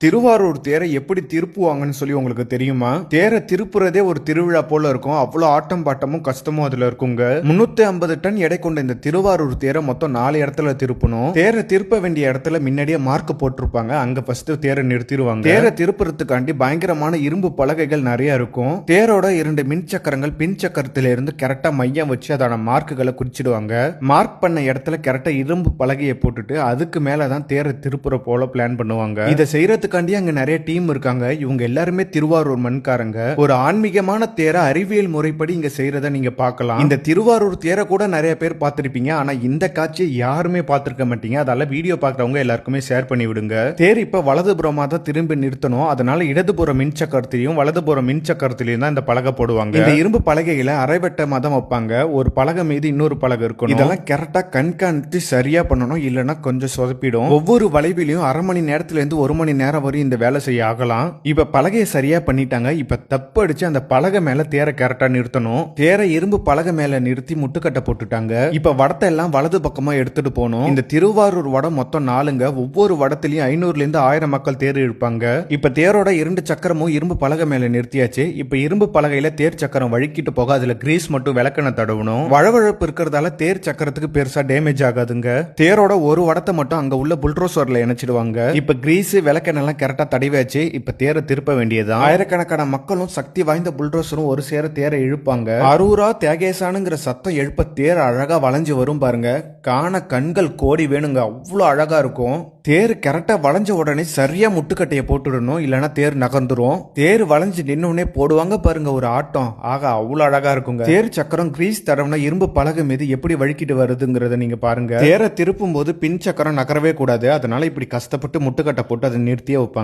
திருவாரூர் தேரை எப்படி திருப்புவாங்கன்னு சொல்லி உங்களுக்கு தெரியுமா? தேரை திருப்புறதே ஒரு திருவிழா போல இருக்கும். அவ்வளவு ஆட்டம் பாட்டமும் கஷ்டமும் அதுல இருக்குங்க. 350 டன் எடை கொண்ட இந்த திருவாரூர் தேரை மொத்தம் 4 இடத்துல திருப்பணும். தேரை திருப்ப வேண்டிய இடத்துல முன்னாடியே மார்க் போட்டிருப்பாங்க. அங்க ஃபர்ஸ்ட் தேரை நிறுத்திடுவாங்க. தேரை திருப்புறதுக்காண்டி பயங்கரமான இரும்பு பலகைகள் நிறைய இருக்கும். தேரோட 2 மின் சக்கரங்கள் பின் சக்கரத்தில இருந்து கரெக்டா மையம் வச்சு அதோட மார்க்குகளை குறிச்சிடுவாங்க. மார்க் பண்ண இடத்துல கரெக்டா இரும்பு பலகையை போட்டுட்டு அதுக்கு மேலதான் தேரை திருப்புற போல பிளான் பண்ணுவாங்க. இதை செய்யறதுக்காண்டி அங்க நிறைய டீம் இருக்காங்க. இவங்க எல்லாருமே திருவாரூர் மண்காரங்க. ஒரு ஆன்மீகமான தேரை அறிவியல் முறைப்படி இங்க செய்யறத நீங்க பார்க்கலாம். இந்த திருவாரூர் தேரை கூட நிறைய பேர் பார்த்திருப்பீங்க. ஆனா இந்த காட்சியை யாருமே பார்த்திருக்க மாட்டீங்க. அதனால வீடியோ பார்க்கறவங்க எல்லாருக்குமே ஷேர் பண்ணி விடுங்க. தேர் இப்ப வலதுபுறமா தான் திரும்பி நிறுத்தணும். அதனால இடதுபுற மின் சக்கரத்திலையும் வலதுபுற மின் சக்கரத்திலையும் தான் இந்த பலகை போடுவாங்க. இந்த இரும்பு பலகைகளை அரைவட்டமா தான் வைப்பாங்க. ஒரு பலகை மீது இன்னொரு பலகை இருக்கணும். இதெல்லாம் கரெக்டா கண்காணித்து சரியா பண்ணணும். இல்லைன்னா கொஞ்சம் சொதப்பிடும். ஒவ்வொரு வளைவிலையும் அரை மணி நேரத்துல இருந்து 1 மணி நேரம் வரை இந்த வேலை செய்ய ஆகலாம். இப்ப பலகையை சரியா பண்ணிட்டாங்க. இப்ப தப்பு அடிச்சு அந்த பலகை மேல தேரை கரெக்டா நிறுத்தணும். தேரை இரும்பு பலகை மேல நிறுத்தி முட்டுக்கட்டை போட்டுட்டாங்க. இப்ப வடத்தை எல்லாம் வலது பக்கமா எடுத்துட்டு போகணும். இந்த திருவாரூர் வடம் மொத்தம் 4ங்க. ஒவ்வொரு வடத்திலையும் 500ல இருந்து 1000 மக்கள் தேர் இழுப்பாங்க. இப்ப தேரோட 2 சக்கரமும் இரும்பு பலகை மேல நிறுத்தியாச்சு. இப்ப இரும்பு பலகையில தேர் சக்கரம் வழுக்கிட்டு போக அதுல கிரீஸ் மட்டும் விளக்கண தடவணும். வழவழப்பு இருக்கிறதால தேர் சக்கரத்துக்கு பெருசா டேமேஜ் ஆகாதுங்க. தேரோட ஒரு வடத்தை மட்டும் அங்க உள்ள புல்ட்ரோசர்ல இணைச்சிடுவாங்க. இப்ப கிரீஸ் விளக்கெண்ணெல்லாம் கரெக்டா தடவியாச்சு. இப்ப தேரை திருப்ப வேண்டியதுதான். ஆயிரக்கணக்கான மக்களும் சக்தி வாய்ந்த புல்ட்ரோசரும் ஒரு சேர தேரை இழுப்பாங்க. அரூரா தியாகேசானுங்கிற சத்தம் எழுப்ப தேர் அழகா வளைஞ்சு வரும் பாருங்க. காண கண்கள் கோடி வேணுங்க. அவ்வளவு அழகா இருக்கும். தேர் கரெக்டா வளைஞ்ச உடனே சரியா முட்டுக்கட்டையை போட்டுடணும். இல்லைன்னா தேர் நகர்ந்துரும். தேர் வளைஞ்சு நின்னோடனே போடுவாங்க பாருங்க ஒரு ஆட்டம். ஆகா அவ்வளவு அழகா இருக்குங்க. தேர் சக்கரம் கிரீஸ் தடவுனா இரும்பு பலகை மீது எப்படி வழுக்கிட்டு வருதுங்கிறத நீங்க பாருங்க. தேரை திருப்பும் போது பின் சக்கரம் நகரவே கூடாது. அதனால இப்படி கஷ்டப்பட்டு முட்டுக்கட்டை போட்டு அதை நிறுத்தியே வைப்பாங்க.